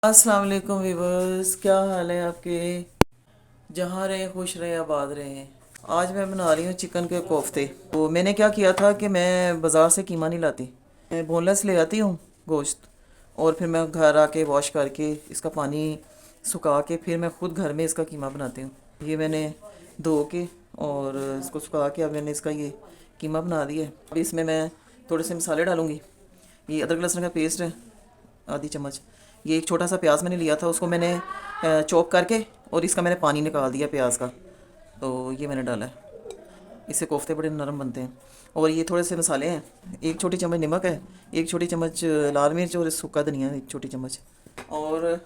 अस्सलाम वालेकुम व्यूवर्स, क्या हाल है आपके। जहाँ रहे खुश रहे आबाद रहे। आज मैं बना रही हूँ चिकन के कोफ्ते। तो मैंने क्या किया था कि मैं बाज़ार से कीमा नहीं लाती, मैं बोनलेस ले आती हूँ गोश्त, और फिर मैं घर आके वॉश करके इसका पानी सुखा के फिर मैं ख़ुद घर में इसका कीमा बनाती हूँ। ये मैंने धो के और इसको सुखा के अब मैंने इसका ये कीमा बना दिया है। अब इसमें मैं थोड़े से मसाले डालूँगी। ये अदरक लहसुन का पेस्ट है आधी चम्मच। ये एक छोटा सा प्याज मैंने लिया था, उसको मैंने चॉप करके और इसका मैंने पानी निकाल दिया प्याज का, तो ये मैंने डाला है। इससे कोफ्ते बड़े नरम बनते हैं। और ये थोड़े से मसाले हैं, एक छोटी चम्मच नमक है, एक छोटी चम्मच लाल मिर्च और सूखा धनिया एक छोटी चम्मच। और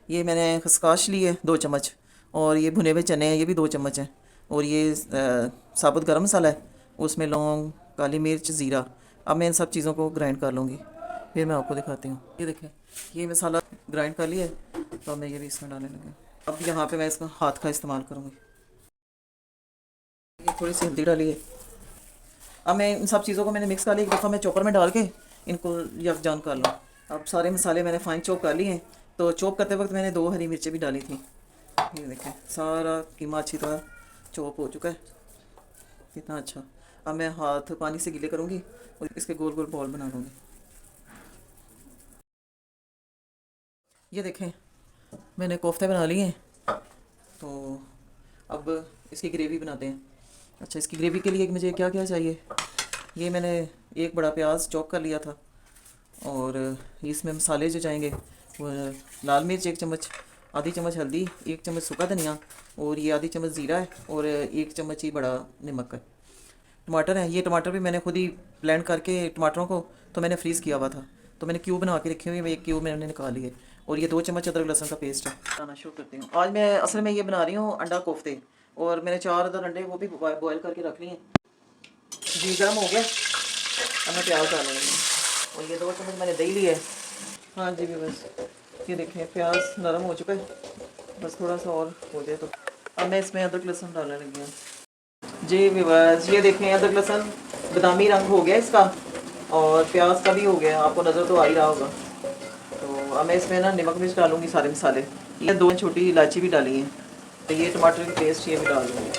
ये मैंने खसकाश ली है 2 चम्मच, और ये भुने हुए चने हैं ये भी 2 चम्मच हैं। और ये साबुत गरम मसाला है, उसमें लौंग, काली मिर्च, ज़ीरा। अब मैं इन सब चीज़ों को ग्राइंड कर लूँगी, फिर मैं आपको दिखाती हूँ। ये देखें, ये मसाला ग्राइंड कर लिया है, तो अब मैं ये भी इसमें डालने लगी। अब यहाँ पे मैं इसका हाथ का इस्तेमाल करूँगी। ये थोड़ी सी हल्दी डाली है। अब मैं इन सब चीज़ों को मैंने मिक्स कर लिया, एक दफ़ा मैं चॉपर में डाल के इनको यकजान कर लूँ। अब सारे मसाले मैंने फाइन चॉप कर लिए हैं। तो चॉप करते वक्त मैंने 2 हरी मिर्चें भी डाली थी। ये देखें, सारा कीमा अच्छी तरह चॉप हो चुका है, कितना अच्छा। अब मैं हाथ पानी से गीले करूँगी और इसके गोल गोल बॉल बना लूँगी। ये देखें, मैंने कोफ्ते बना लिए हैं। तो अब इसकी ग्रेवी बनाते हैं। अच्छा, इसकी ग्रेवी के लिए मुझे क्या क्या चाहिए। ये मैंने एक बड़ा प्याज चॉप कर लिया था, और इसमें मसाले जो जाएंगे वो लाल मिर्च 1 चम्मच, आधी चम्मच हल्दी, 1 चम्मच सूखा धनिया, और ये आधी चम्मच ज़ीरा है, और 1 चम्मच ही बड़ा नमक है। टमाटर है, ये टमाटर भी मैंने खुद ही ब्लेंड करके टमाटरों को तो मैंने फ्रीज़ किया हुआ था, तो मैंने क्यूब बना के रखे हुए, एक क्यूब मैंने निकाल लिए। और ये 2 चम्मच अदरक लहसुन का पेस्ट है। बनाना शुरू करती हूँ। आज मैं असल में ये बना रही हूँ अंडा कोफ्ते, और मैंने 4 अदर अंडे वो भी बॉयल करके रख लिए हैं। घी गर्म हो गया, अब मैं प्याज डाल लूँगी। और ये 2 चम्मच मैंने दही ली है। हाँ जी भी बस, ये देखें प्याज नरम हो चुका है, बस थोड़ा सा और हो जाए तो। अब मैं इसमें अदरक लहसुन डालने लगी हूँ। जी व्यूअर्स, ये देखें अदरक लहसुन बादामी रंग हो गया इसका, और प्याज का भी हो गया, आपको नज़र तो आ ही रहा होगा। तो अब मैं इसमें ना नमक मिर्च डालूंगी, सारे मसाले। ये 2 छोटी इलायची भी डाली हैं। तो ये टमाटर की पेस्ट ये भी डाल दूँगी।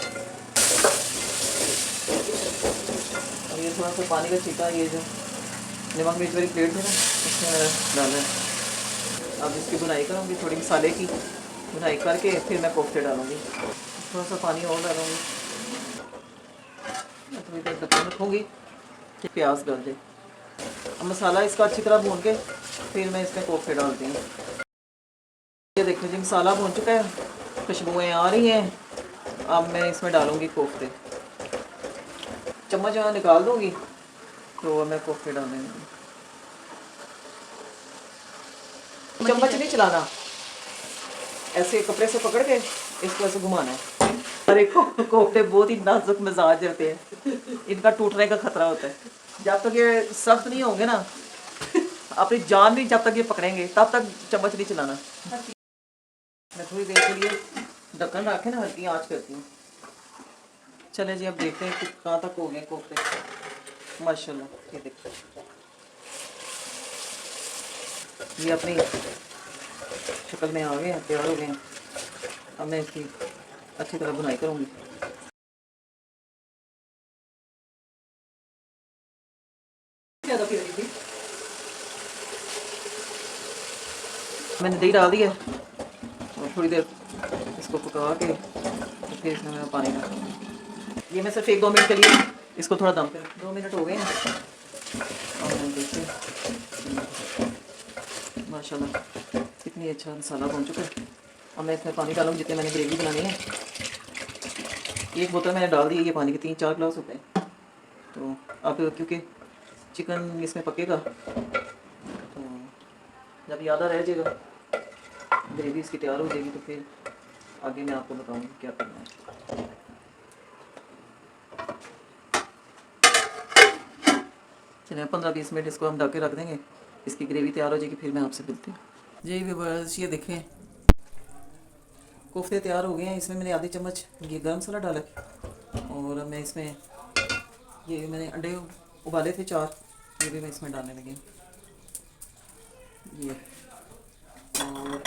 और ये थोड़ा सा पानी का छींटा, ये जो नमक मिर्च वाली प्लेट है ना, इसमें मैंने डाला है। अब इसकी बुनाई करूँगी, थोड़ी मसाले की बुनाई करके फिर मैं कोफ्ते डालूँगी। थोड़ा सा पानी और डालूँगी, थोड़ी देर ढक्कन रखूँगी कि प्याज गल जाए। अब मसाला इसका अच्छी तरह भून के फिर मैं इसमें कोफ्ते डालती हूँ। ये देखिए जी, मसाला भून चुका है, खुशबुएँ आ रही हैं। अब मैं इसमें डालूँगी कोफ्ते, चम्मच यहाँ निकाल दूँगी, तो मैं कोफ्ते डालने लूँगी। चम्मच नहीं चलाना, ऐसे कपड़े से पकड़ के इसको ऐसे घुमाना है। अरे कोफ्ते बहुत ही नाजुक मिजाज होते हैं, इनका टूटने का खतरा होता है। जब तक ये सख्त नहीं होंगे ना, अपनी जान भी जब तक ये पकड़ेंगे तब तक चम्मच नहीं चलाना। मैं थोड़ी देर के लिए ढक्कन रख के ना हल्की आंच करती हूँ। चले जी, अब देखते हैं कि कहाँ तक हो गए कोफ्ते। माशाल्लाह, ये देखिए ये अपनी शक्ल में आ गए हैं, तैयार हो गए हैं। अब मैं इसकी अच्छी तरह बुनाई करूँगी। मैंने दही डाल दिया और थोड़ी देर इसको पका के तो फिर इसमें मैं पानी डालूँगी। ये मैं सिर्फ 1-2 मिनट के लिए इसको थोड़ा दम पे, 2 मिनट हो गए हैं। और मैं देखते माशाल्लाह कितनी अच्छा मसाला बन चुका है। अब मैं इसमें पानी डालूँगी जितने मैंने ग्रेवी बनानी है। 1 बोतल मैंने डाल दी है, ये पानी के 3-4 गिलास होते हैं। तो अब क्योंकि चिकन इसमें पकेगा, तो जब ज़्यादा रह जाएगा ग्रेवी इसकी तैयार हो जाएगी, तो फिर आगे मैं आपको बताऊँगी क्या करना है। चलिए 15-20 मिनट इसको हम ढक के रख देंगे, इसकी ग्रेवी तैयार हो जाएगी, फिर मैं आपसे मिलती हूँ। जी व्यूअर्स, ये देखें कोफ्ते तैयार हो गए हैं। इसमें मैंने आधी चम्मच ये गरम मसाला डाला, और मैं इसमें ये मैंने अंडे उबाले थे 4, ये भी मैं इसमें डालने लगी। ये और